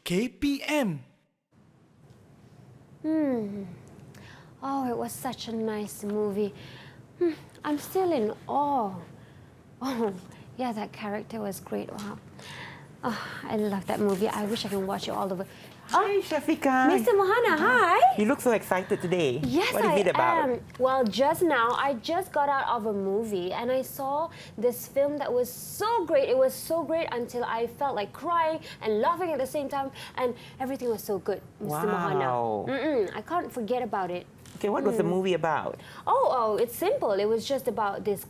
KPM. Oh, it was such a nice movie. I'm still in awe. Oh, yeah, that character was great. Wow. Oh, I love that movie. I wish I can watch it all over. Hi, Shafika. Mr. Mohana, hi. You look so excited today. Yes, what is it about? am. Well, just now, I just got out of a movie and I saw this film that was so great. It was so great until I felt like crying and laughing at the same time, and everything was so good, Mr. Wow. Mohana. I can't forget about it. Okay, what was the movie about? Oh, it's simple. It was just about this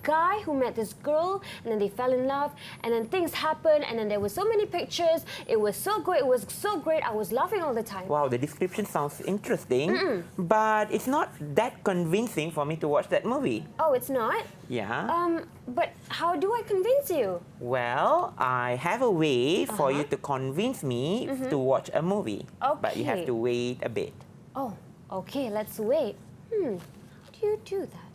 guy who met this girl, and then they fell in love, and then things happened, and then there were so many pictures. It was so good. It was so great. I was laughing all the time. Wow, the description sounds interesting, but it's not that convincing for me to watch that movie. Oh, it's not? Yeah. But how do I convince you? Well, I have a way for you to convince me to watch a movie. But you have Okay. to wait a bit. Oh, okay, let's wait. How do you do that?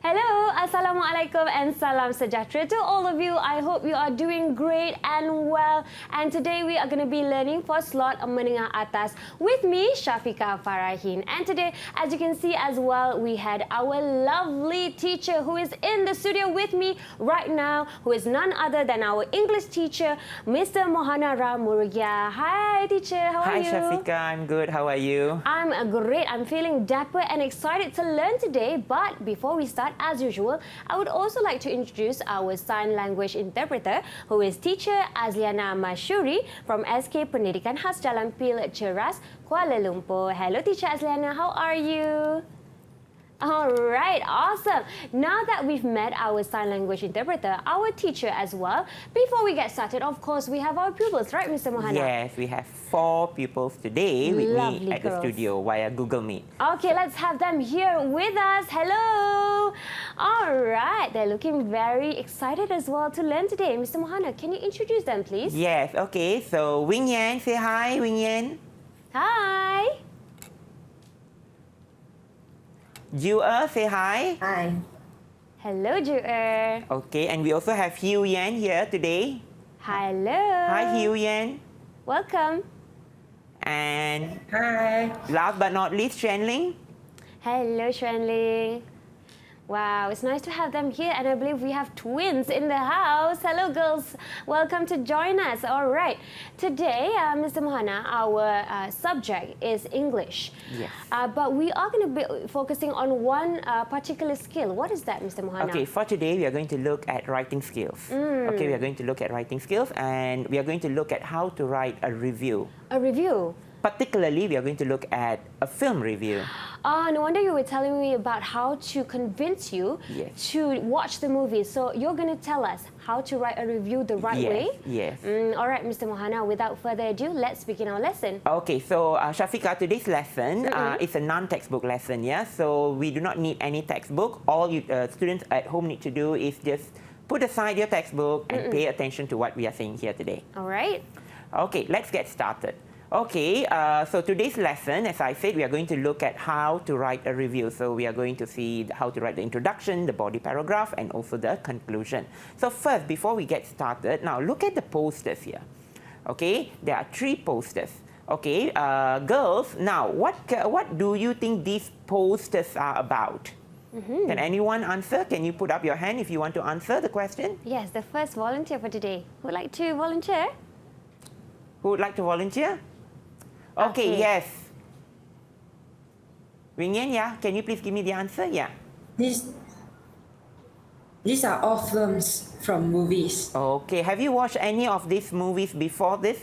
Hello, Assalamualaikum and salam sejahtera to all of you. I hope you are doing great and well. And today we are going to be learning for slot Menengah Atas with me, Shafika Farahin. And today, as you can see as well, we had our lovely teacher who is in the studio with me right now, who is none other than our English teacher, Mr. Mohana Ramurgia. Hi, teacher. How are Hi, you? Shafika. I'm good. How are you? I'm great. I'm feeling dapper and excited to learn today. But before we start, as usual, I would also like to introduce our sign language interpreter, who is teacher Azliana Mashuri from SK Pendidikan Khas Jalan Pil Ceras, Kuala Lumpur. Hello, teacher Azliana. How are you? All right, awesome. Now that we've met our sign language interpreter, our teacher as well, before we get started, of course, we have our pupils, right, Mr. Mohana? Yes, we have 4 pupils today with Lovely me at the girls. studio via Google Meet. Okay, let's have them here with us. Hello. All right, they're looking very excited as well to learn today. Mr. Mohana, can you introduce them, please? Yes, okay. So, Wing Yan, say hi, Wing Yan. Hi. Jua, say hi. Hi. Hello, Juer. Okay, and we also have Hugh Yan here today. Hello. Hi, Hugh Yan. Welcome. And Hi. last but not least, Shenling. Hello, Xuanling. Wow, it's nice to have them here, and I believe we have twins in the house. Hello, girls. Welcome to join us. All right. Today, Mr. Mohana, our subject is English. Yes. But we are going to be focusing on one particular skill. What is that, Mr. Mohana? Okay, for today, we are going to look at writing skills. Okay, we are going to look at writing skills, and we are going to look at how to write a review. A review. Particularly, we are going to look at a film review. No wonder you were telling me about how to convince you Yes. to watch the movie. So you're going to tell us how to write a review the right Yes, way? yes. All right, Mr. Mohana, without further ado, let's begin our lesson. Okay, so Shafika, today's lesson is a non-textbook lesson, yeah? So we do not need any textbook. All you students at home need to do is just put aside your textbook and pay attention to what we are saying here today. All right. Okay, let's get started. Okay, so today's lesson, as I said, we are going to look at how to write a review. So we are going to see how to write the introduction, the body paragraph, and also the conclusion. So first, before we get started, now look at the posters here. Okay, there are 3 posters. Okay, girls, now what do you think these posters are about? Can anyone answer? Can you put up your hand if you want to answer the question? Yes, the first volunteer for today. Would like to volunteer? Who would like to volunteer? Okay, Okay. yes. Wingyan, yeah. Can you please give me the answer? Yeah. These are all films from movies. Okay. Have you watched any of these movies before this?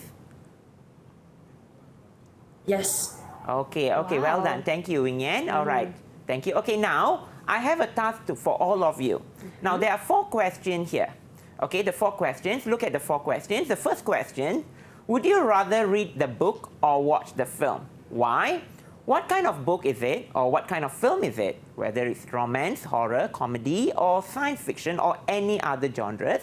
Yes. Okay, okay. Well Wow. done. Thank you, Wingyan. All right. Thank you. Okay, now I have a task for all of you. Now there are 4 questions here. Okay, the 4 questions. Look at the 4 questions. The first question, Would you rather read the book or watch the film? Why? What kind of book is it, or what kind of film is it? Whether it's romance, horror, comedy, or science fiction, or any other genres.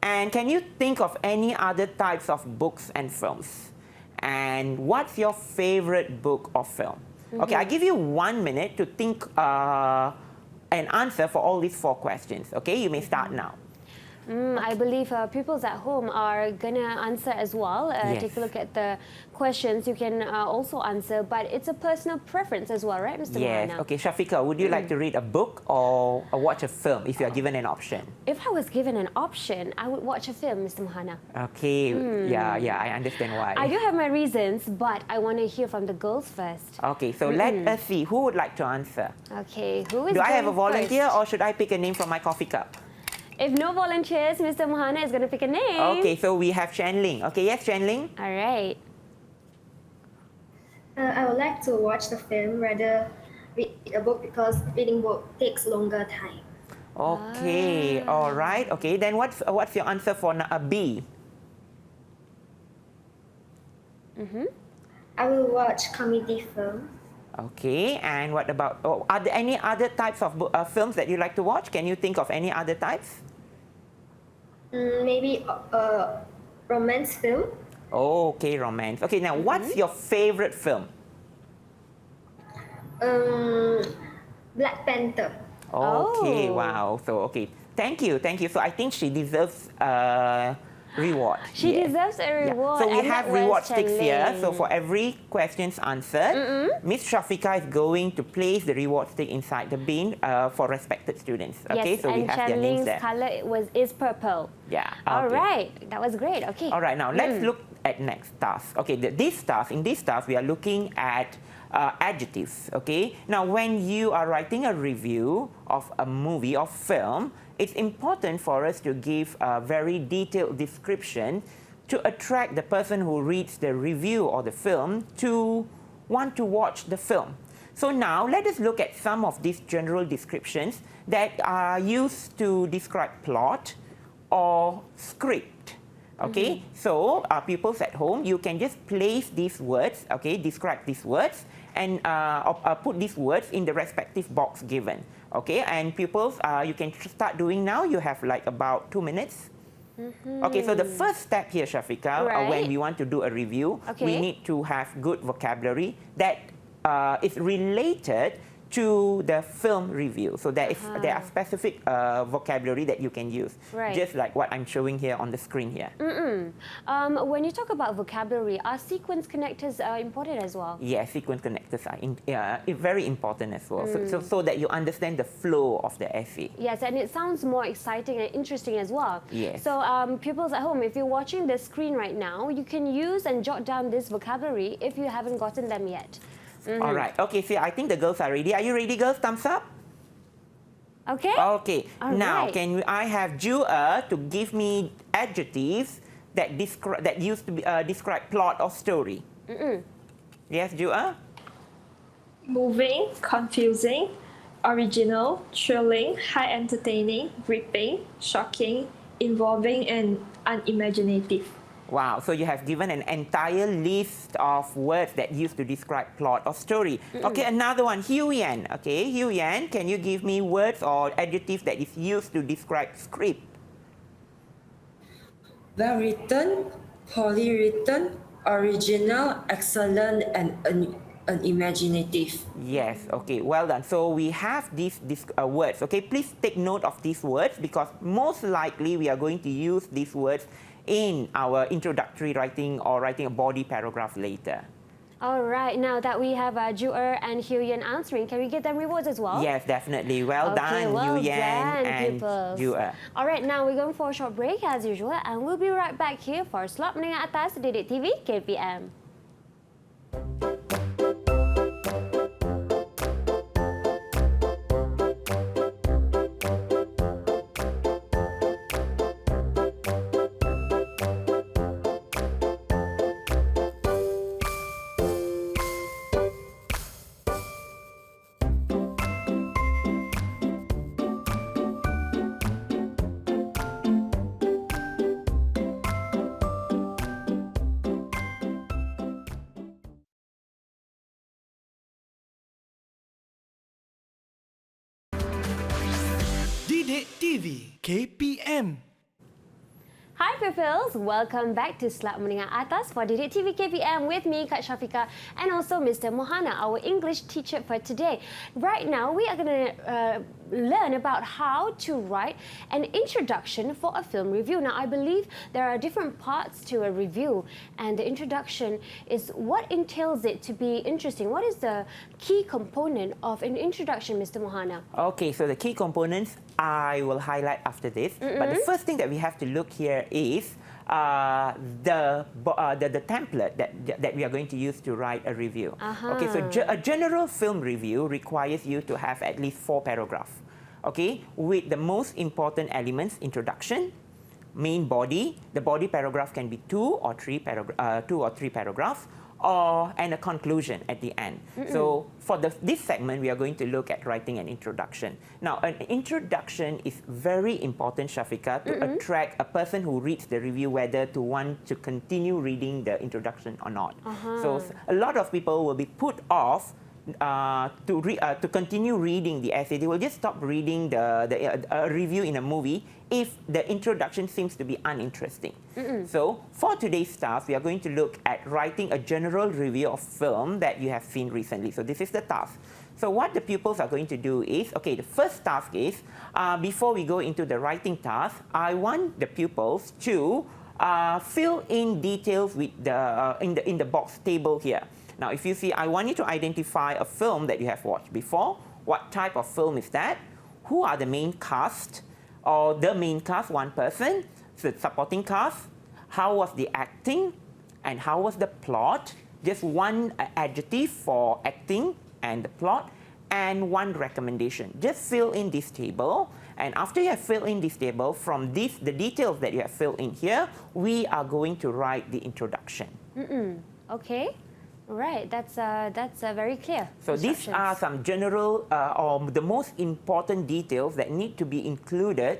And can you think of any other types of books and films? And what's your favorite book or film? Okay, I give you 1 minute to think an answer for all these 4 questions. Okay, you may start now. I believe pupils at home are gonna answer as well. Yes. Take a look at the questions. You can also answer, but it's a personal preference as well, right, Mr. Yes. Mohana? Okay, Shafiqa, would you like to read a book or watch a film if you are given an option? If I was given an option, I would watch a film, Mr. Mohana. Okay. Yeah, I understand why. I do have my reasons, but I want to hear from the girls first. Okay, so let us see who would like to answer. Okay, who is Do I have a going volunteer first? or should I pick a name from my coffee cup? If no volunteers, Mr. Mohana is going to pick a name. Okay, so we have Shanling. Okay, yes, Shanling? All right. I would like to watch the film rather read a book because reading book takes longer time. Okay, all right. Okay, then what's your answer for B? I will watch comedy film. Okay, and what about, are there any other types of films that you like to watch? Can you think of any other types? Maybe a romance film. Okay, romance. Okay, now what's your favorite film? Black Panther. Okay, Oh. wow. So, okay, thank you. So I think she deserves reward. She Yes. deserves a Yeah. reward. So we and have that was reward sticks here. Shanling. So for every questions answered, Miss Shafiqa is going to place the reward stick inside the bin for respected students. Okay, Yes, so we and have their names Shanling's there. color is purple. Yeah. All okay. right, that was great. Okay. All right, now let's look at next task. Okay, in this task, we are looking at adjectives. Okay, now when you are writing a review of a movie or film, it's important for us to give a very detailed description to attract the person who reads the review or the film to want to watch the film. So now let us look at some of these general descriptions that are used to describe plot or script. Okay, so pupils at home, you can just place these words, okay, describe these words, and put these words in the respective box given. Okay, and pupils, you can start doing now. You have like about 2 minutes. Okay, so the first step here, Shafiqa, when Right. we want to do a review, we Okay. need to have good vocabulary that is related to the film review. So there are specific vocabulary that you can use, Right. just like what I'm showing here on the screen here. When you talk about vocabulary, are sequence connectors important as well? Yes, sequence connectors are very important as well, so that you understand the flow of the essay. Yes, and it sounds more exciting and interesting as well. Yes. So pupils at home, if you're watching the screen right now, you can use and jot down this vocabulary if you haven't gotten them yet. All right. Okay, so I think the girls are ready. Are you ready, girls? Thumbs up. Okay? Okay. All Now, right. can I have Jua to give me adjectives that used to describe plot or story? Yes, Jua? Moving, confusing, original, thrilling, high entertaining, gripping, shocking, involving, and unimaginative. Wow, so you have given an entire list of words that used to describe plot or story. Okay, another one, Huyen. Okay, Huyen, can you give me words or adjectives that is used to describe script? Well written, poorly written, original, excellent, and unimaginative. Yes, okay, well done. So we have these words. Okay, please take note of these words because most likely we are going to use these words in our introductory writing or writing a body paragraph later. All right, now that we have Ju'er and Huyen answering, can we get them rewards as well? Yes, definitely. Well Okay, done, well Yu Yan done, and pupils. Jua. All right, now we're going for a short break as usual, and we'll be right back here for Slot Menengah Atas EduwebTV KPM. EduwebTV KPM. Hi pupils, welcome back to Slap Menengah Atas for EduwebTV KPM with me, Kak Syafiqah, and also Mr. Mohana, our English teacher for today. Right now, we are going to learn about how to write an introduction for a film review. Now, I believe there are different parts to a review, and the introduction is what entails it to be interesting. What is the key component of an introduction, Mr. Mohana? Okay, so the key components I will highlight after this. But the first thing that we have to look here is the template that we are going to use to write a review. Okay, so a general film review requires you to have at least 4 paragraphs. Okay, with the most important elements: introduction, main body. The body paragraph can be 2 or 3 paragraphs, and a conclusion at the end. So for this segment, we are going to look at writing an introduction. Now, an introduction is very important, Syafiqah, to attract a person who reads the review whether to want to continue reading the introduction or not. So a lot of people will be put off to continue reading the essay. They will just stop reading the review in a movie if the introduction seems to be uninteresting. So for today's task, we are going to look at writing a general review of film that you have seen recently. So this is the task. So what the pupils are going to do is, okay, the first task is, before we go into the writing task, I want the pupils to fill in details with in the box table here. Now, if you see, I want you to identify a film that you have watched before. What type of film is that? Who are the main cast? Or the main cast, one person. So supporting cast. How was the acting? And how was the plot? Just one adjective for acting and the plot. And one recommendation. Just fill in this table. And after you have filled in this table, from the details that you have filled in here, we are going to write the introduction. Okay. Right, that's very clear. So these are some general or the most important details that need to be included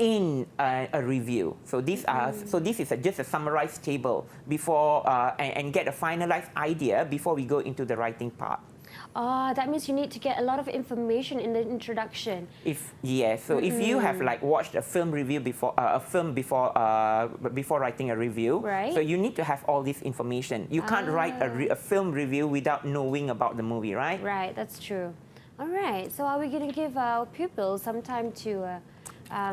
in a review. So these are this is just a summarized table before and get a finalized idea before we go into the writing part. That means you need to get a lot of information in the introduction. If if you have like watched a film review before before writing a review, right. So you need to have all this information. You can't write a film review without knowing about the movie, right? Right, that's true. All right, so are we going to give our pupils some time to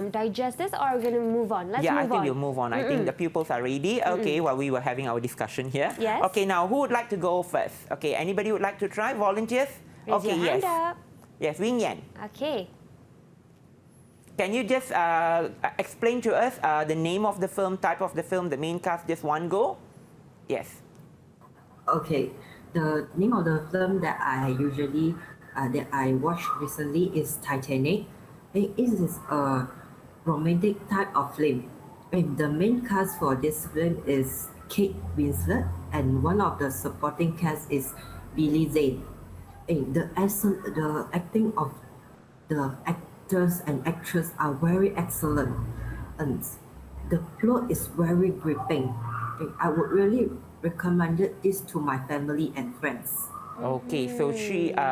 digest this, or are we going to move on? Let's move on. I think we'll move on. I think the pupils are ready. Okay, while we were having our discussion here. Yes. Okay, now who would like to go first? Okay, anybody would like to try? Volunteers? Raise your hand up. Yes, Wing Yan. Okay. Can you just explain to us the name of the film, type of the film, the main cast, just one go? Yes. Okay, the name of the film that I usually that I watched recently is Titanic. It is a romantic type of film. And the main cast for this film is Kate Winslet, and one of the supporting cast is Billy Zane. And the acting of the actors and actresses are very excellent, and the plot is very gripping. And I would really recommend this to my family and friends. Okay, so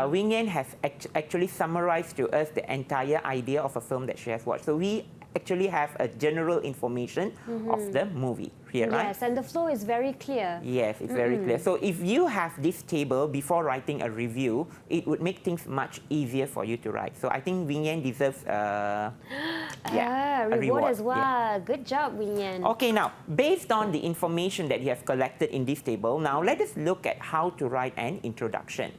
Wing Yan has actually summarized to us the entire idea of a film that she has watched. So we actually have a general information of the movie here, right? Yes, and the flow is very clear. Yes, it's very clear. So if you have this table before writing a review, it would make things much easier for you to write. So I think Wing Yan deserves a reward as well. Yeah. Good job, Wing Yan. Okay, now, based on the information that you have collected in this table, now let us look at how to write an introduction.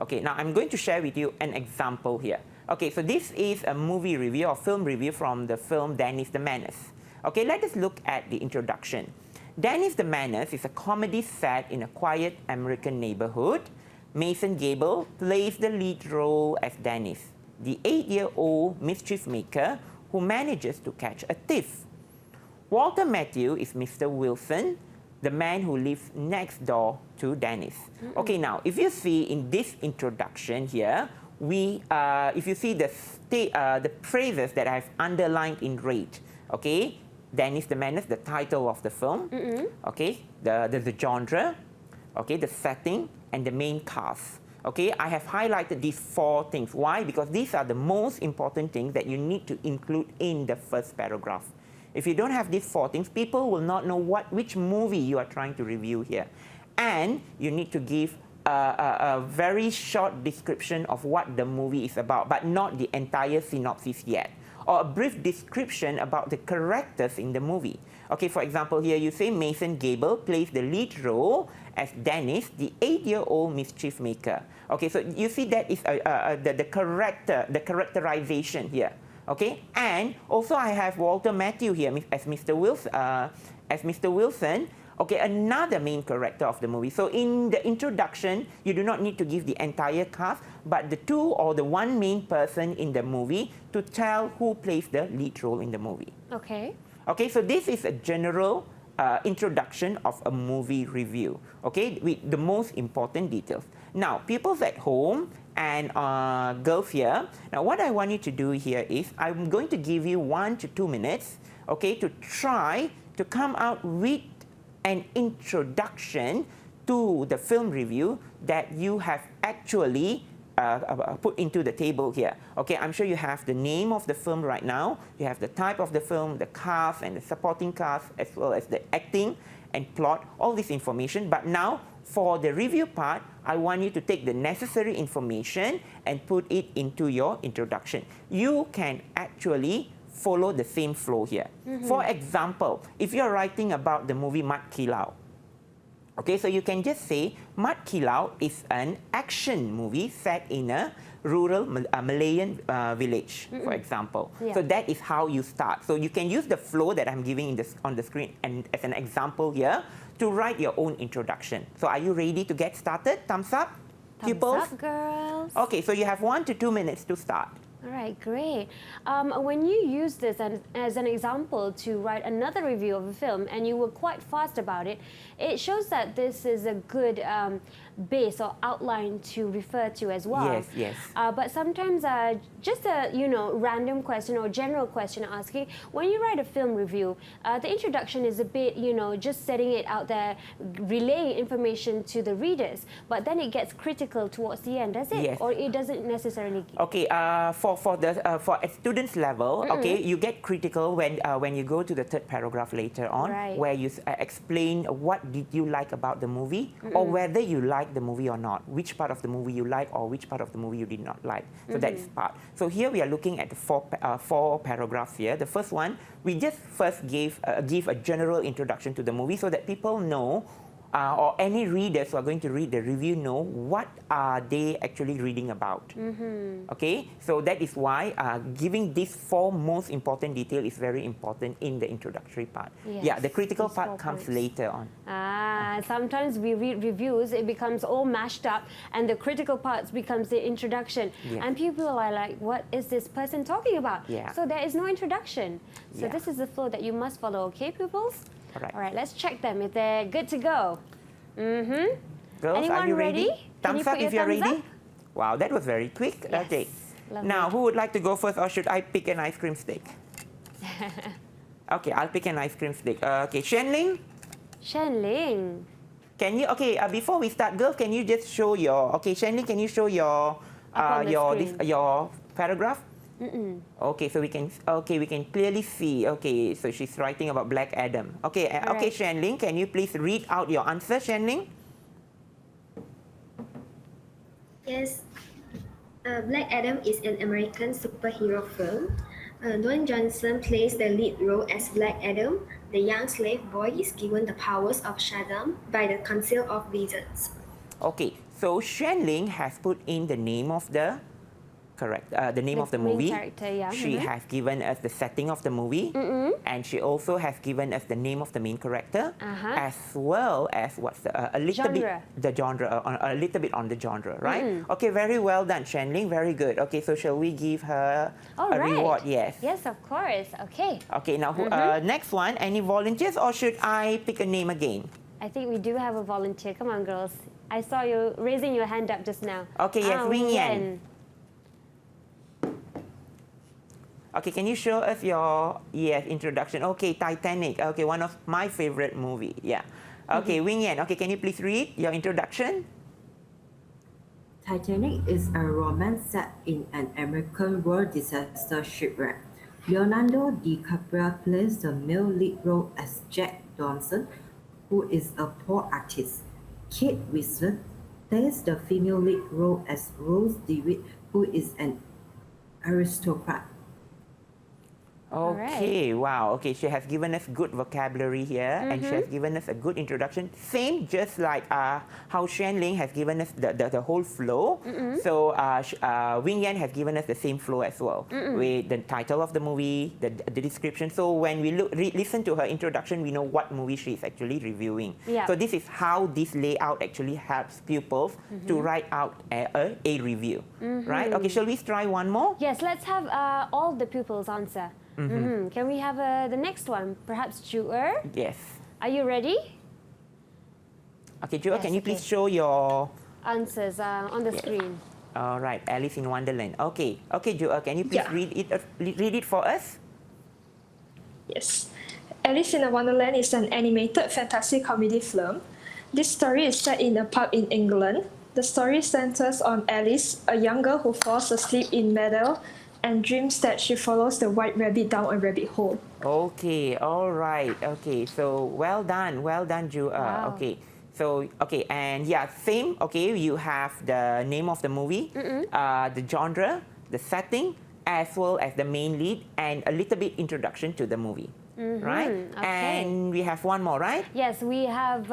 Okay, now I'm going to share with you an example here. Okay, so this is a movie review or film review from the film Dennis the Menace. Okay, let us look at the introduction. Dennis the Menace is a comedy set in a quiet American neighborhood. Mason Gable plays the lead role as Dennis, the 8-year-old mischief maker who manages to catch a thief. Walter Matthew is Mr. Wilson, the man who lives next door to Dennis. Okay, now, if you see in this introduction here, if you see the phrases that I've underlined in red, okay, Dennis the Menace, the title of the film, okay, the genre, okay, the setting, and the main cast. Okay, I have highlighted these 4 things. Why? Because these are the most important things that you need to include in the first paragraph. If you don't have these 4 things, people will not know which movie you are trying to review here. And you need to give a very short description of what the movie is about, but not the entire synopsis yet. Or a brief description about the characters in the movie. Okay, for example, here you say Mason Gable plays the lead role as Dennis, the 8-year-old mischief maker. Okay, so you see that is the characterization here. Okay, and also I have Walter Matthau here as Mr. Wilson. Okay, another main character of the movie. So in the introduction, you do not need to give the entire cast, but the 2 or the 1 main person in the movie to tell who plays the lead role in the movie. Okay. Okay, so this is a general introduction of a movie review, okay, with the most important details. Now, pupils at home and girls here, now what I want you to do here is I'm going to give you 1 to 2 minutes, okay, to try to come out with an introduction to the film review that you have actually put into the table here. Okay, I'm sure you have the name of the film right now, you have the type of the film, the cast and the supporting cast, as well as the acting and plot, all this information. But now, for the review part, I want you to take the necessary information and put it into your introduction. You can actually follow the same flow here. For example, if you're writing about the movie Mat Kilau, okay, so you can just say Mat Kilau is an action movie set in a rural Malayan village, for example. Yeah. So that is how you start. So you can use the flow that I'm giving on the screen and as an example here to write your own introduction. So are you ready to get started? Thumbs up, pupils? Thumbs up, girls. Okay, so you have 1 to 2 minutes to start. All right, great. When you use this as an example to write another review of a film and you were quite fast about it, it shows that this is a good base or outline to refer to as well. Yes, yes. But sometimes just a random question or general question asking, when you write a film review, the introduction is a bit, just setting it out there, relaying information to the readers, but then it gets critical towards the end, does it? Yes. Or it doesn't necessarily? Okay, for a student's level, okay, you get critical when you go to the 3rd paragraph later on, Right. where you explain what did you like about the movie, or whether you like the movie or not, which part of the movie you like or which part of the movie you did not like. So that is part. So here we are looking at the 4 paragraphs here. The first one, we just first give a general introduction to the movie so that people know, or any readers who are going to read the review know what are they actually reading about. Okay, so that is why giving these 4 most important details is very important in the introductory part. Yes, Yeah, the critical these part 4 comes points. later on. Sometimes we read reviews, it becomes all mashed up and the critical parts becomes the introduction. Yeah. And people are like, what is this person talking about? Yeah. So there is no introduction. So Yeah. this is the flow that you must follow, okay, pupils? All right. All right, let's check them if they're good to go. Girls, Anyone are you ready? Can you Thumbs put up your if you're thumbs ready. up? Wow, that was very quick. Yes, Okay. lovely. Now, who would like to go first, or should I pick an ice cream stick? Okay, I'll pick an ice cream stick. Okay, Shenling, Shen Ling. can you? Okay, before we start, girls, can you just show your? Okay, Shenling, can you show your Up on the screen. your paragraph? Okay, so we can clearly see. Okay, so she's writing about Black Adam. Okay, okay, Alright. Shenling, can you please read out your answer, Shenling? Yes. Black Adam is an American superhero film. Dwayne Johnson plays the lead role as Black Adam. The young slave boy is given the powers of Shazam by the Council of Wizards. Okay, so Shenling has put in the name of the the name The of the main movie. character, yeah. She has given us the setting of the movie, and she also has given us the name of the main character, as well as what's a little Genre. bit the genre, a little bit on the genre, right? Okay, very well done, Shenling. Very good. Okay, so shall we give her All a right. reward? Yes. Yes, of course. Okay. Okay, now next one. Any volunteers, or should I pick a name again? I think we do have a volunteer. Come on, girls. I saw you raising your hand up just now. Okay, yes, Wing Yan. Okay, can you show us your introduction? Okay, Titanic. Okay, one of my favorite movie. Yeah. Okay, Wing Yan. Okay, can you please read your introduction? Titanic is a romance set in an American war disaster shipwreck. Leonardo DiCaprio plays the male lead role as Jack Dawson, who is a poor artist. Kate Winslet plays the female lead role as Rose DeWitt, who is an aristocrat. Okay, wow. Okay, she has given us good vocabulary here and she has given us a good introduction. Same just like how Xuan Ling has given us the whole flow. So Wing Yan has given us the same flow as well with the title of the movie, the description. So when we listen to her introduction, we know what movie she is actually reviewing. Yeah. So this is how this layout actually helps pupils to write out a review. Right? Okay, shall we try one more? Yes, let's have all the pupils answer. Can we have the next one? Perhaps Ju-er? Yes. Are you ready? Okay, Joel, Yes, can you please okay. show your... Answers on the screen. All right, Alice in Wonderland. Okay, okay, Joel, can you please Yeah. read it for us? Yes. Alice in Wonderland is an animated fantasy comedy film. This story is set in a pub in England. The story centers on Alice, a young girl who falls asleep in meadow and dreams that she follows the white rabbit down a rabbit hole. Okay, all right. Okay, so well done, Joel. Wow. Okay, so, okay, and yeah, same. Okay, you have the name of the movie, the genre, the setting, as well as the main lead, and a little bit introduction to the movie. Right? Okay. And we have one more, right? Yes, we have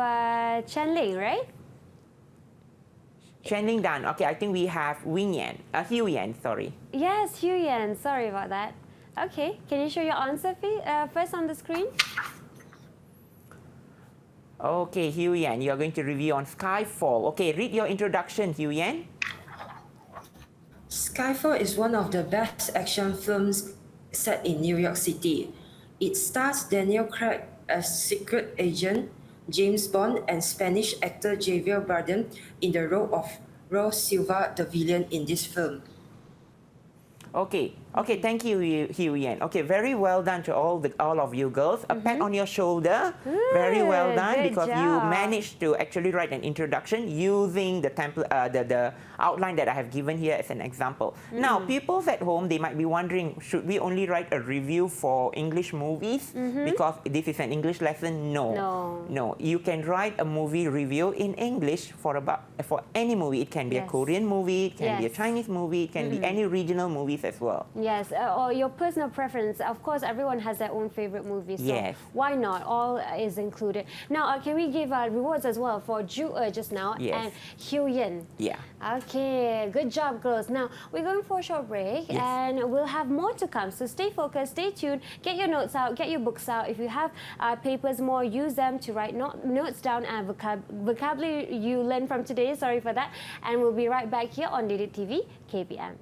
Chen Ling, right? Xuan Ling done. Okay, I think we have Wing Yan, Hugh Yan, sorry. Yes, Hu Yan. Sorry about that. Okay, can you show your answer first on the screen? Okay, Hugh Yan, you are going to review on Skyfall. Okay, read your introduction, Hugh Yan. Skyfall is one of the best action films set in New York City. It stars Daniel Craig as secret agent James Bond and Spanish actor Javier Bardem in the role of Rose Silva, the villain in this film. Okay, okay, thank you, Hugh Yan. Okay, very well done to all of you girls. A pat on your shoulder. Very well done good because you job. managed to actually write an introduction using the template, the outline that I have given here as an example. Now, pupils at home, they might be wondering, should we only write a review for English movies because this is an English lesson? No. No, you can write a movie review in English for any movie. It can be a Yes. Korean movie, it can be a Yes. Chinese movie, it can be any regional movies as well. Yes, or your personal preference. Of course, everyone has their own favorite movie, so Yes. why not? All is included. Now, can we give rewards as well for Ju-er just now Yes. and Hugh Yan? Yeah. Okay, good job, girls. Now, we're going for a short break Yes. and we'll have more to come. So stay focused, stay tuned, get your notes out, get your books out. If you have papers more, use them to write notes down and vocabulary you learned from today. Sorry for that. And we'll be right back here on EduwebTV KPM.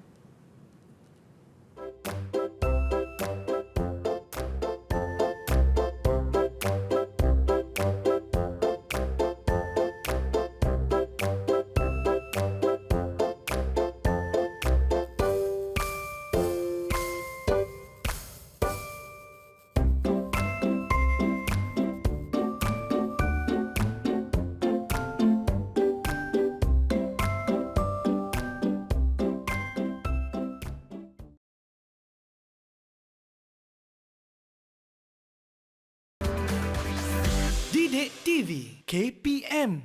EduwebTV KPM.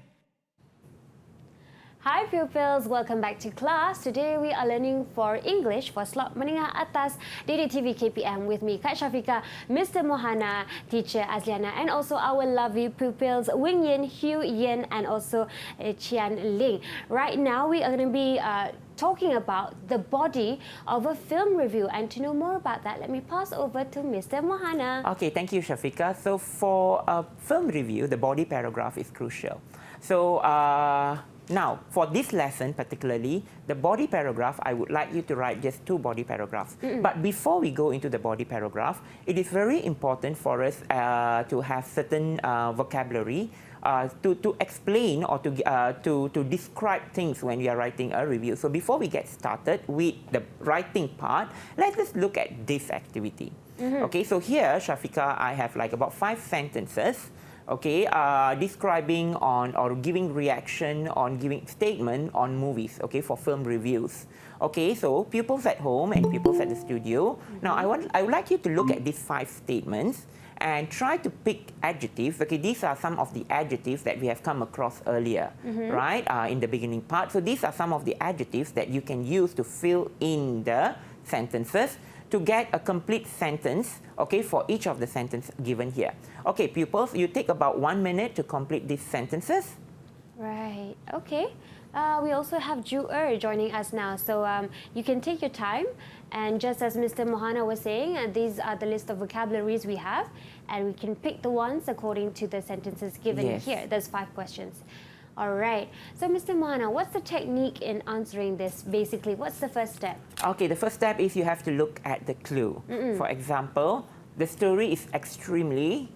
Hi pupils, welcome back to class. Today we are learning for English for slot Menengah Atas EduwebTV KPM with me, Kak Shafika, Mr. Mohana, teacher Azliana, and also our lovely pupils Wing Yan, Hugh Yan, and also Qian Ling. Right now we are going to be talking about the body of a film review, and to know more about that, let me pass over to Mr. Mohana. Okay, thank you, Shafika. So for a film review, the body paragraph is crucial. So now, for this lesson particularly, the body paragraph, I would like you to write just 2 body paragraphs. But before we go into the body paragraph, it is very important for us to have certain vocabulary to explain or to describe things when we are writing a review. So before we get started with the writing part, let's just look at this activity. Okay, so here, Shafika, I have like about 5 sentences. okay, describing on or giving reaction on giving statement on movies, okay, for film reviews. Okay, so pupils at home and pupils at the studio. Now, I would like you to look at these 5 statements and try to pick adjectives. Okay, these are some of the adjectives that we have come across earlier, right, in the beginning part. So these are some of the adjectives that you can use to fill in the sentences to get a complete sentence, okay, for each of the sentences given here. Okay, pupils, you take about 1 minute to complete these sentences. Right, okay. We also have Ju-er joining us now, so you can take your time. And just as Mr. Mohana was saying, these are the list of vocabularies we have, and we can pick the ones according to the sentences given here. There's 5 questions. All right. So, Mr. Mohana, what's the technique in answering this? Basically, what's the first step? Okay, the first step is you have to look at the clue. For example, the story is extremely,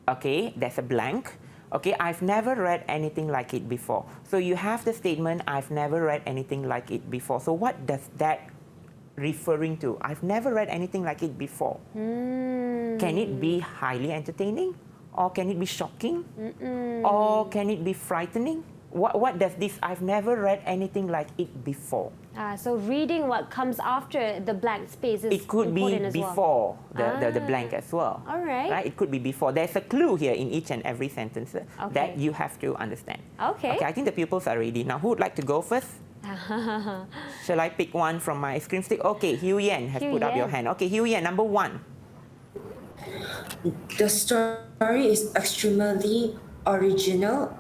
okay, there's a blank. Okay, I've never read anything like it before. So you have the statement, I've never read anything like it before. So what does that referring to? I've never read anything like it before. Can it be highly entertaining? Or can it be shocking? Or can it be frightening? What does this, I've never read anything like it before? So reading what comes after the blank space is it could be important as before well. the blank as well. All right. Right. It could be before. There's a clue here in each and every sentence that you have to understand. Okay. Okay, I think the pupils are ready. Now, who would like to go first? Shall I pick one from my screen stick? Okay, Hugh Yen has put up your hand. Okay, Hugh Yen, number 1. The story is extremely original.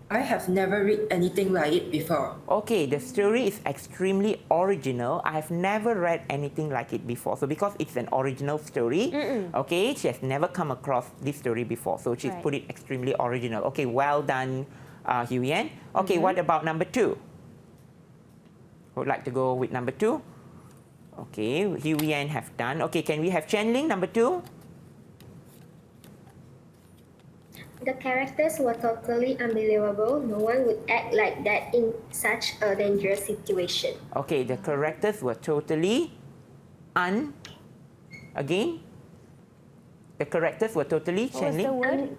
I have never read anything like it before. Okay, the story is extremely original. I've never read anything like it before. So because it's an original story, okay, she has never come across this story before. So she's put it extremely original. Okay, well done, Hugh Yen. Okay, what about number 2? Would like to go with number 2? Okay, Hugh Yen have done. Okay, can we have Chen Ling, number 2? The characters were totally unbelievable. No one would act like that in such a dangerous situation. Okay, the characters were totally Again? The characters were totally... What was the word?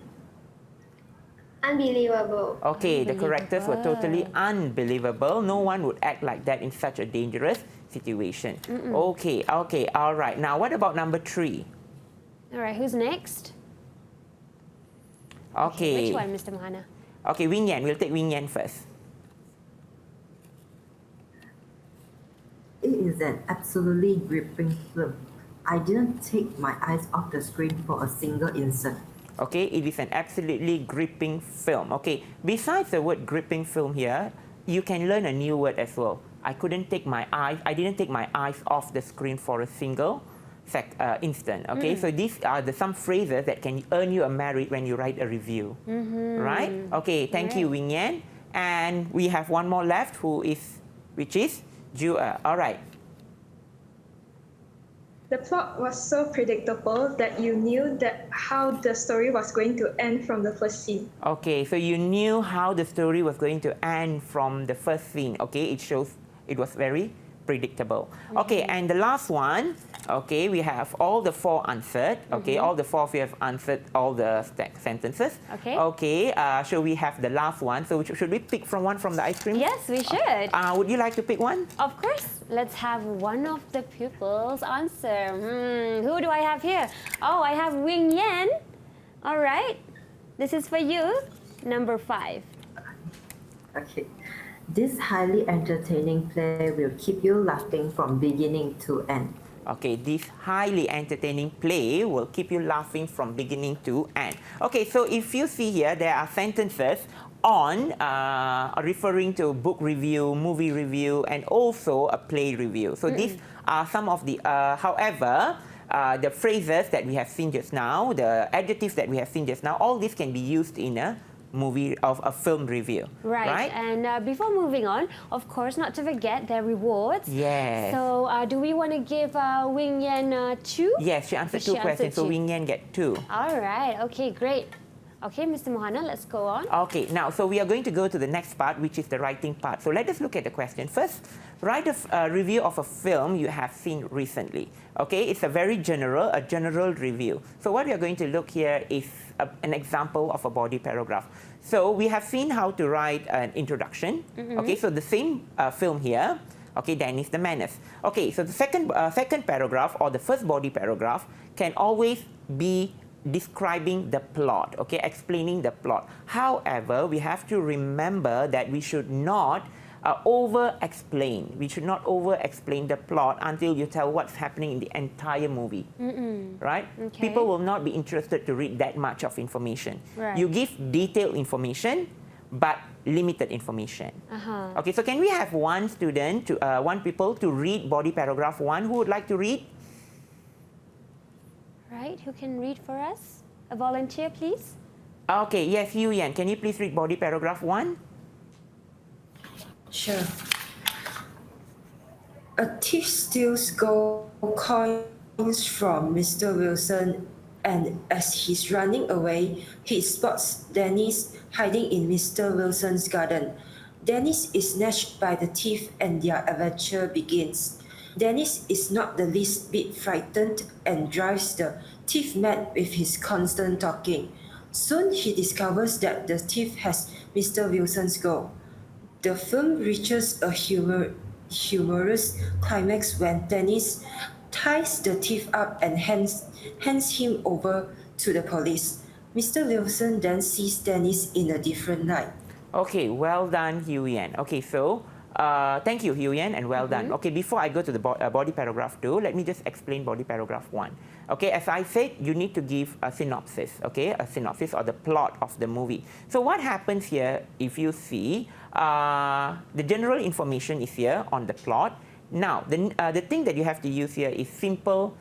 Unbelievable. Okay, the characters were totally unbelievable. No one would act like that in such a dangerous situation. Okay, all right. Now, what about number 3? All right, who's next? Okay. Which one, Mr. Mohana? Okay, Wing Yan. We'll take Wing Yan first. It is an absolutely gripping film. I didn't take my eyes off the screen for a single instant. Okay, it is an absolutely gripping film. Okay, besides the word gripping film here, you can learn a new word as well. I didn't take my eyes off the screen for a single instant. Okay, so these are some phrases that can earn you a merit when you write a review. Right? Okay, thank you, Wing Yan. And we have one more left, which is Ju-er. All right. The plot was so predictable that you knew how the story was going to end from the first scene. Okay, so you knew how the story was going to end from the first scene. Okay, it shows it was very predictable. Okay, and the last one, okay, we have all the 4 answered. Okay, all the 4 of you have answered all the sentences. Okay. Okay, so we have the last one. So should we pick from one from the ice cream? Yes, we should. Would you like to pick one? Of course. Let's have one of the pupils answer. Who do I have here? Oh, I have Wing Yan. All right. This is for you. Number 5. Okay. This highly entertaining play will keep you laughing from beginning to end. Okay, this highly entertaining play will keep you laughing from beginning to end. Okay, so if you see here, there are sentences on referring to book review, movie review, and also a play review. So these are some of the, however, the phrases that we have seen just now, the adjectives that we have seen just now, all this can be used in a film review. Right. And before moving on, of course, not to forget their rewards. Yes. So do we want to give Wing Yan 2? Yes, she answered 2 questions, so Wing Yan get 2. All right. Okay, great. Okay, Mr. Mohana, let's go on. Okay, now, so we are going to go to the next part, which is the writing part. So let us look at the question. First, write a review of a film you have seen recently. Okay, it's a general review. So what we are going to look here is an example of a body paragraph. So we have seen how to write an introduction. Okay, so the same film here. Okay, Dennis the Menace. Okay, so the second paragraph or the first body paragraph can always be describing the plot, okay, explaining the plot. However, we have to remember that we should not over-explain. We should not over-explain the plot until you tell what's happening in the entire movie, right? Okay. People will not be interested to read that much of information. Right. You give detailed information, but limited information. Okay, so can we have one student, one people to read body paragraph 1? Who would like to read? Right, who can read for us? A volunteer, please. Okay, yes, Yu Yan, can you please read body paragraph 1? Sure. A thief steals gold coins from Mr. Wilson, and as he's running away, he spots Dennis hiding in Mr. Wilson's garden. Dennis is snatched by the thief and their adventure begins. Dennis is not the least bit frightened and drives the thief mad with his constant talking. Soon he discovers that the thief has Mr. Wilson's gold. The film reaches a humorous climax when Dennis ties the thief up and hands him over to the police. Mr. Wilson then sees Dennis in a different light. Okay, well done, Yu Yan. Okay, so thank you, Yu Yan, and well done. Okay, before I go to the body paragraph 2, let me just explain body paragraph 1. Okay, as I said, you need to give a synopsis, okay, a synopsis or the plot of the movie. So what happens here, if you see, the general information is here on the plot. Now, the thing that you have to use here is simple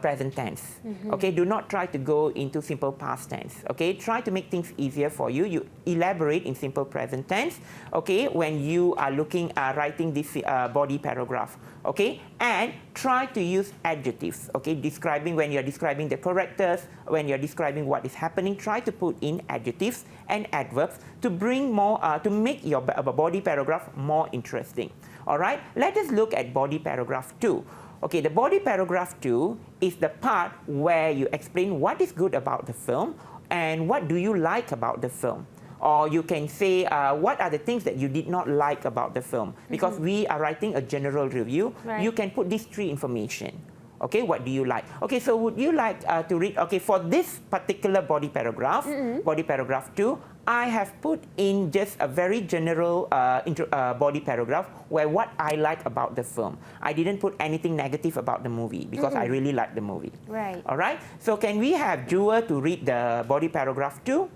present tense. Okay, do not try to go into simple past tense. Okay, try to make things easier for you. You elaborate in simple present tense. Okay, when you are writing this body paragraph. Okay, and try to use adjectives. Okay, when you are describing the characters, when you are describing what is happening, try to put in adjectives and adverbs to bring more, to make your body paragraph more interesting. All right, let us look at body paragraph 2. Okay, the body paragraph 2 is the part where you explain what is good about the film and what do you like about the film. Or you can say what are the things that you did not like about the film. Because we are writing a general review, you can put these 3 information. Okay, what do you like? Okay, so would you like to read? Okay, for this particular body paragraph, body paragraph 2, I have put in just a very general body paragraph where what I like about the film. I didn't put anything negative about the movie because I really like the movie. Right. All right, so can we have Jua to read the body paragraph 2?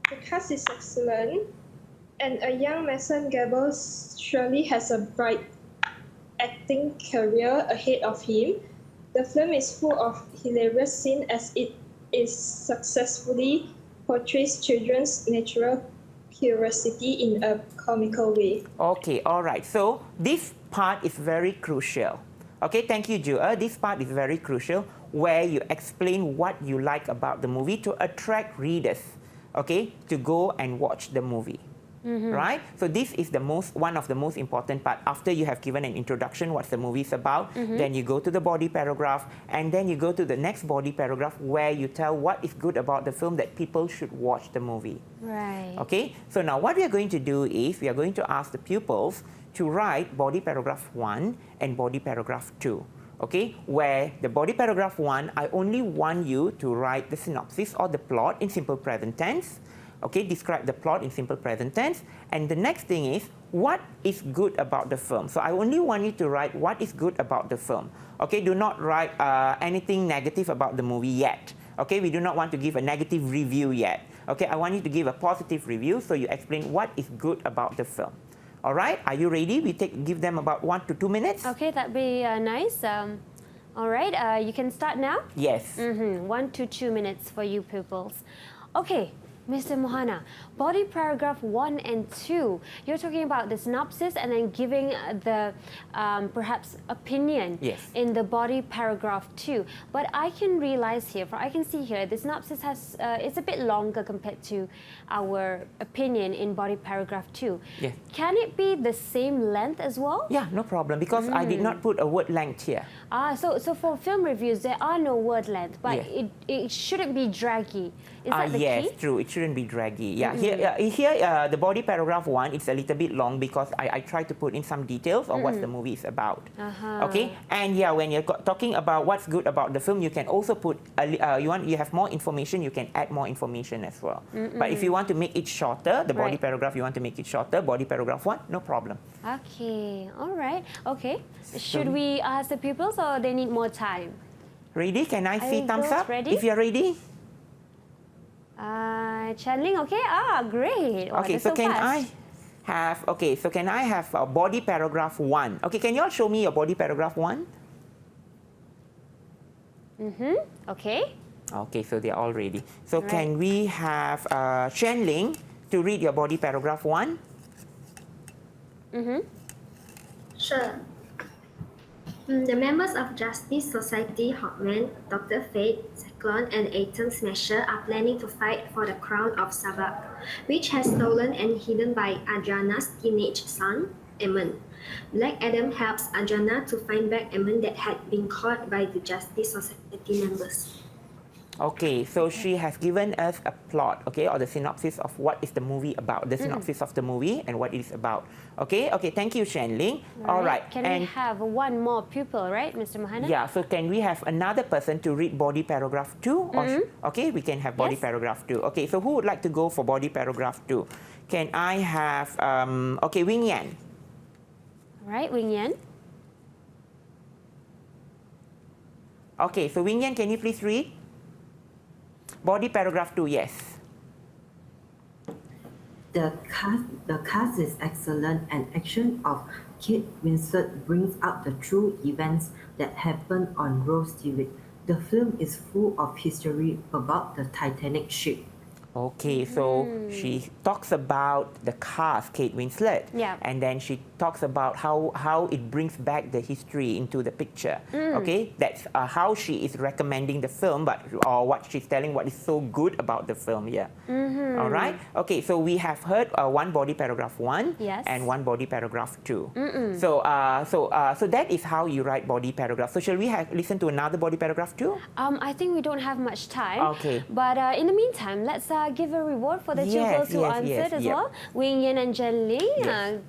The cast is excellent, and a young Mason Gables surely has a bright acting career ahead of him. The film is full of hilarious scenes as it is successfully portrays children's natural curiosity in a comical way. Okay, all right. So this part is very crucial. Okay, thank you, Jua. This part is very crucial where you explain what you like about the movie to attract readers, okay, to go and watch the movie. Right? So this is one of the most important part. After you have given an introduction, what the movie is about, then you go to the body paragraph, and then you go to the next body paragraph where you tell what is good about the film that people should watch the movie. Right. Okay? So now what we are going to do is we are going to ask the pupils to write body paragraph 1 and body paragraph 2. Okay, where the body paragraph 1, I only want you to write the synopsis or the plot in simple present tense. Okay, describe the plot in simple present tense. And the next thing is, what is good about the film? So I only want you to write what is good about the film. Okay, do not write anything negative about the movie yet. Okay, we do not want to give a negative review yet. Okay, I want you to give a positive review, so you explain what is good about the film. All right, are you ready? We give them about 1 to 2 minutes. Okay, that'd be nice. All right, you can start now. Yes. 1 to 2 minutes for you pupils. Okay, Mr. Mohana, body paragraph 1 and 2, you're talking about the synopsis and then giving the perhaps opinion Yes. in the body paragraph 2. But I can realize here, I can see here, the synopsis has it's a bit longer compared to our opinion in body paragraph 2. Yes. Can it be the same length as well? Yeah, no problem, because I did not put a word length here. So for film reviews, there are no word length, but Yes. it shouldn't be draggy. Is that the Yes, key? true. It shouldn't be draggy. Yeah, here the body paragraph 1, it's a little bit long because I try to put in some details of what the movie is about. Okay, and yeah, when you're talking about what's good about the film, you can also put you have more information. You can add more information as well. But if you want to make it shorter, the body Right. paragraph you want to make it shorter, body paragraph 1, no problem. Okay, all right. Okay, should we ask the pupils or they need more time? Ready? Can I see you thumbs girls up? ready? If you're ready. Chanling, okay? Great. Wow, Okay, that's so can fast. I have body paragraph 1? Okay, can you all show me your body paragraph 1? Okay. Okay, so they're all ready. So Right. can we have Shenling to read your body paragraph 1? Sure. The members of Justice Society Hawkman, Dr. Fate, Cyclone, and Atom Smasher are planning to fight for the crown of Sabak, which has stolen and hidden by Adriana's teenage son, Eamon. Black Adam helps Adriana to find back Eamon that had been caught by the Justice Society members. Okay, so she has given us a plot, okay, or the synopsis of what is the movie about, the synopsis of the movie and what it is about. Okay, thank you, Shenling. All right, Can we have one more pupil, right, Mr. Mohana? yeah, so can we have another person to read body paragraph 2? Okay, we can have body Yes. paragraph 2. Okay, so who would like to go for body paragraph 2? Can I have, okay, Wing Yan. All right, Wing Yan. Okay, so Wing Yan, can you please read? Body paragraph 2, yes. The cast is excellent, and action of Kate Winslet brings out the true events that happened on Rose TV. The film is full of history about the Titanic ship. Okay, so she talks about the cast, Kate Winslet, Yeah. and then she talks about how it brings back the history into the picture. Okay, that's how she is recommending the film, or what she's telling what is so good about the film here. All right. Okay, so we have heard one body paragraph 1 Yes. and one body paragraph 2. So that is how you write body paragraph. So shall we listen to another body paragraph 2? I think we don't have much time. Okay. But in the meantime, let's give a reward for the Yes, pupils who yes, answered yes, as yep. well. Wing Yan and Jen Ling. Yes.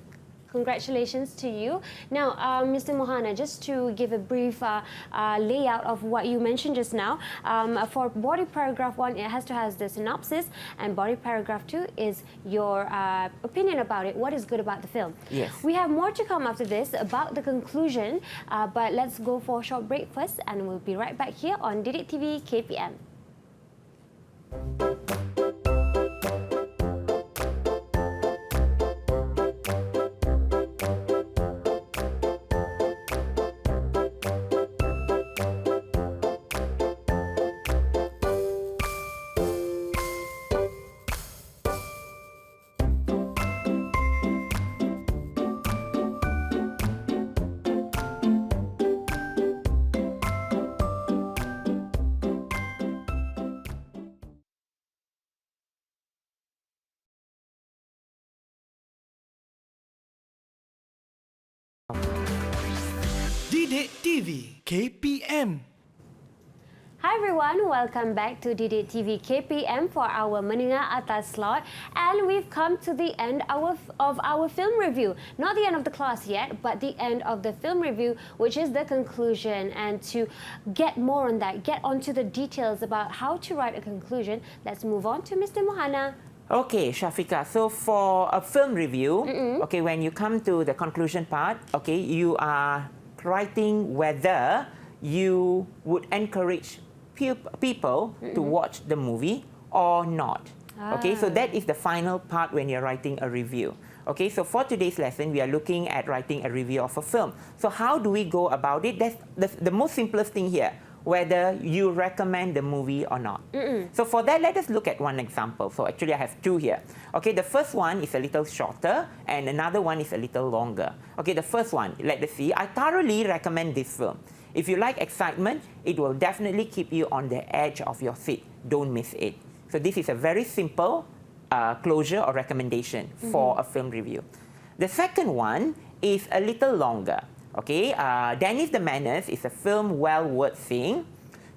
Congratulations to you. Now, Mr. Mohana, just to give a brief layout of what you mentioned just now, for body paragraph 1, it has to have the synopsis, and body paragraph 2 is your opinion about it, what is good about the film. Yes. We have more to come after this about the conclusion, but let's go for a short break first, and we'll be right back here on EduwebTV KPM. EduwebTV KPM. Hi everyone, welcome back to EduwebTV KPM for our Menengah Atas slot, and we've come to the end of our film review. Not the end of the class yet, but the end of the film review, which is the conclusion. And to get more on that, get onto the details about how to write a conclusion, let's move on to Mr. Mohana. Okay, Shafika. So for a film review, okay, when you come to the conclusion part, okay, you are writing whether you would encourage people to watch the movie or not. Okay, so that is the final part when you're writing a review. Okay, so for today's lesson, we are looking at writing a review of a film. So how do we go about it? That's the most simplest thing here. whether you recommend the movie or not. So for that, let us look at one example. So actually I have two here. Okay, the first one is a little shorter and another one is a little longer. Okay, the first one, let us see. I thoroughly recommend this film. If you like excitement, it will definitely keep you on the edge of your seat. Don't miss it. So this is a very simple closure or recommendation for a film review. The second one is a little longer. Okay, Dennis the Menace is a film well worth seeing.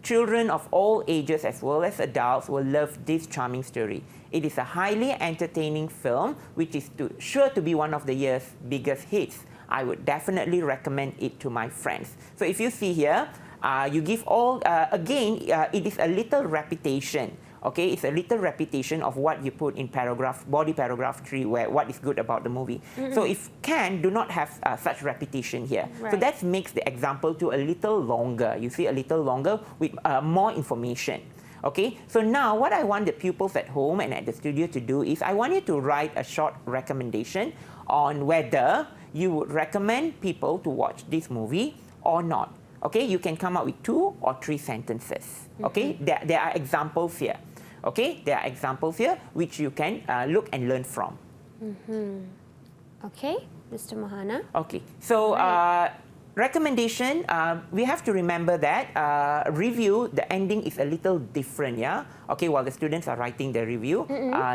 Children of all ages as well as adults will love this charming story. It is a highly entertaining film which is sure to be one of the year's biggest hits. I would definitely recommend it to my friends. So if you see here, you give all, again, it is a little repetition. Okay, it's a little repetition of what you put in body paragraph 3, where what is good about the movie. So if can, do not have such repetition here. Right. So that makes the example to a little longer. You see, a little longer with more information. Okay, so now what I want the pupils at home and at the studio to do is I want you to write a short recommendation on whether you would recommend people to watch this movie or not. Okay, you can come up with 2 or 3 sentences. Okay, there are examples here. Okay, there are examples here which you can look and learn from. Okay, Mr. Mohana. Okay, so recommendation, we have to remember that review, the ending is a little different, yeah? Okay, while the students are writing the review,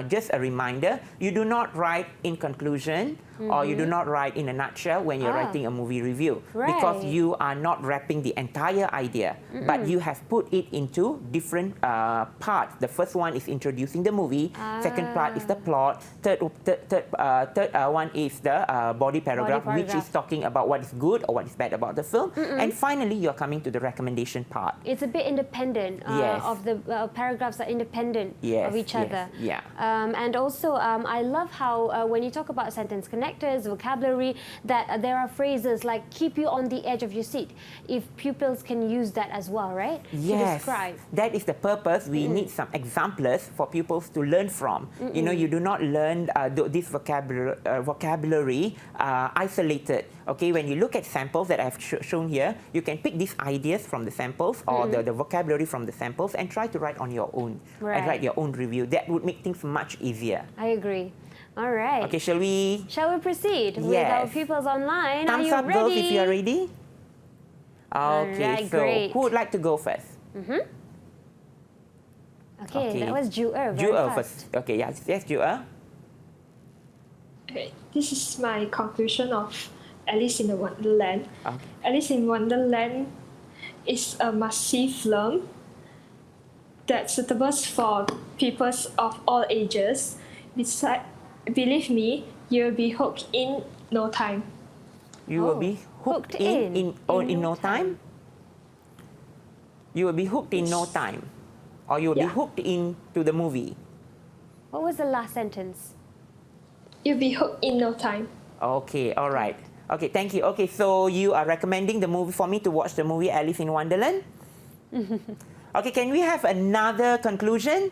just a reminder, you do not write in conclusion or you do not write in a nutshell when you're writing a movie review. Because you are not wrapping the entire idea, but you have put it into different parts. The first one is introducing the movie, second part is the plot, third one is the body paragraph, which is talking about what is good or what is bad about the film, and finally you're coming to the recommendation part. It's a bit independent of the paragraphs are independent of each other. Yeah. And also, I love how when you talk about sentence connectors, vocabulary, that there are phrases like keep you on the edge of your seat. If pupils can use that as well, right? Yes, to describe. that is the purpose. We need some examples for pupils to learn from. You know, you do not learn this vocabulary isolated. Okay, when you look at samples that I've shown here, you can pick these ideas from the samples or the vocabulary from the samples and try to write on your own and write your own review. That would make things much easier. I agree. All right. Okay, shall we proceed with our pupils online? Thumbs are you up, ready? girls, if you are ready. Okay, Alright, so great. who would like to go first? Okay, that was Ju-er. Ju-er first. Okay, yes, Ju-er. Okay, this is my conclusion of Alice in the Wonderland. Okay. Alice in Wonderland is a must-see film that's suitable for people of all ages. Believe me, you'll be hooked in no time. You will be hooked in no time? You will be hooked in no time. Or you will be hooked into the movie. What was the last sentence? You'll be hooked in no time. Okay, all right. Okay, thank you. Okay, so you are recommending the movie for me to watch the movie Alice in Wonderland? Okay, can we have another conclusion?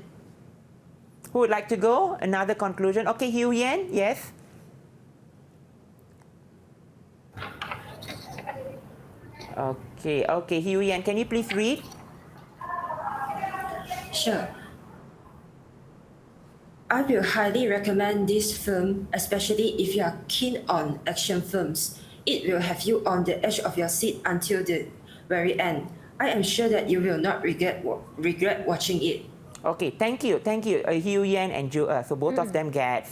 Who would like to go? Another conclusion? Okay, Hugh Yen, yes? Okay, Hugh Yen, can you please read? Sure. I will highly recommend this film, especially if you are keen on action films. It will have you on the edge of your seat until the very end. I am sure that you will not regret watching it. Okay, thank you, Hugh Yen and Ju-er. So both of them get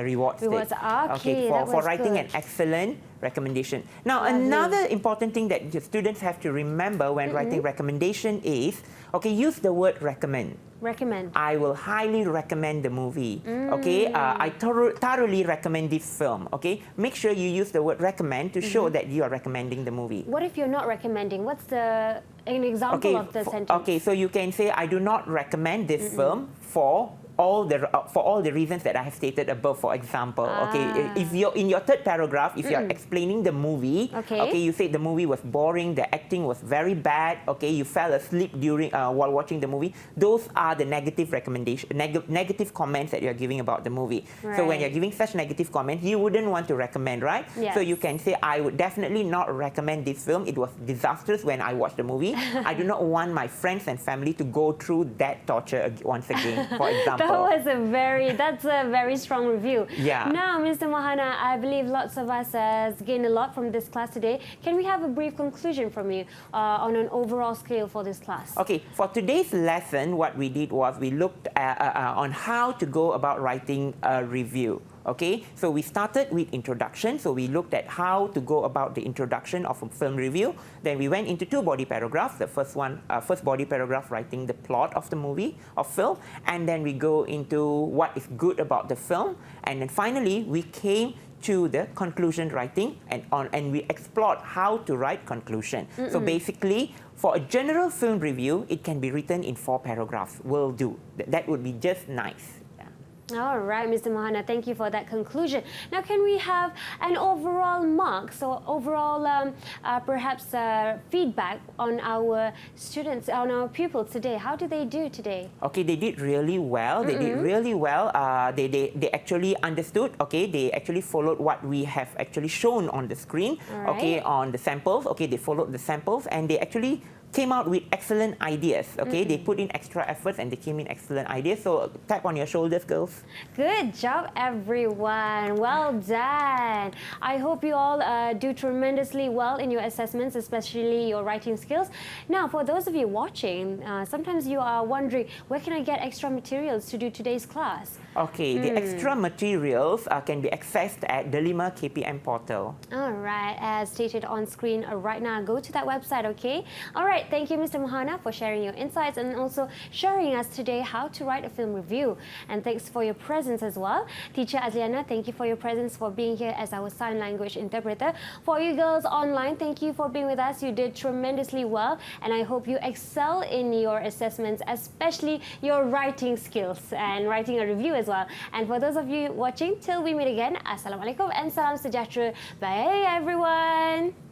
rewards. Okay, for writing an excellent recommendation. Now, another important thing that the students have to remember when writing recommendation is, okay, use the word recommend. Recommend. I will highly recommend the movie. Okay, I thoroughly recommend this film. Okay, make sure you use the word recommend to show that you are recommending the movie. What if you're not recommending? What's an example of the sentence? Okay, so you can say, I do not recommend this film for for all the reasons that I have stated above. For example, okay, if you're in your third paragraph, if you're explaining the movie, okay, you said the movie was boring, the acting was very bad, okay, you fell asleep during while watching the movie. Those are the negative negative comments that you're giving about the movie. Right. So when you're giving such negative comments, you wouldn't want to recommend, right? Yes. So you can say, I would definitely not recommend this film. It was disastrous when I watched the movie. I do not want my friends and family to go through that torture once again, for example. That's a very strong review. Yeah. Now, Mr. Mohana, I believe lots of us has gained a lot from this class today. Can we have a brief conclusion from you on an overall scale for this class? Okay, for today's lesson, what we did was we looked on how to go about writing a review. Okay, so we started with introduction. So we looked at how to go about the introduction of a film review. Then we went into 2 body paragraphs. The first body paragraph writing the plot of the movie or film, and then we go into what is good about the film, and then finally we came to the conclusion writing, and we explored how to write conclusion. So basically, for a general film review, it can be written in 4 paragraphs. Will do. That would be just nice. All right, Mr. Mohana, thank you for that conclusion. Now, can we have an overall mark, so overall perhaps feedback on our students, on our pupils today? How did they do today? Okay, they did really well. They did really well. They actually understood. Okay, they actually followed what we have actually shown on the screen. Right. Okay, on the samples. Okay, they followed the samples, and they actually came out with excellent ideas. Okay, they put in extra efforts and they came in excellent ideas. So tap on your shoulders, girls. Good job, everyone. Well done. I hope you all do tremendously well in your assessments, especially your writing skills. Now, for those of you watching, sometimes you are wondering, where can I get extra materials to do today's class? Okay, the extra materials can be accessed at the 5 KPM portal. All right, as stated on screen right now, go to that website, okay? All right, thank you, Mr. Mohana, for sharing your insights and also sharing us today how to write a film review. And thanks for your presence as well. Teacher Azliana, thank you for your presence, for being here as our sign language interpreter. For you girls online, thank you for being with us. You did tremendously well, and I hope you excel in your assessments, especially your writing skills and writing a review as well. And for those of you watching, till we meet again, Assalamualaikum and Salam Sejahtera. Bye, everyone.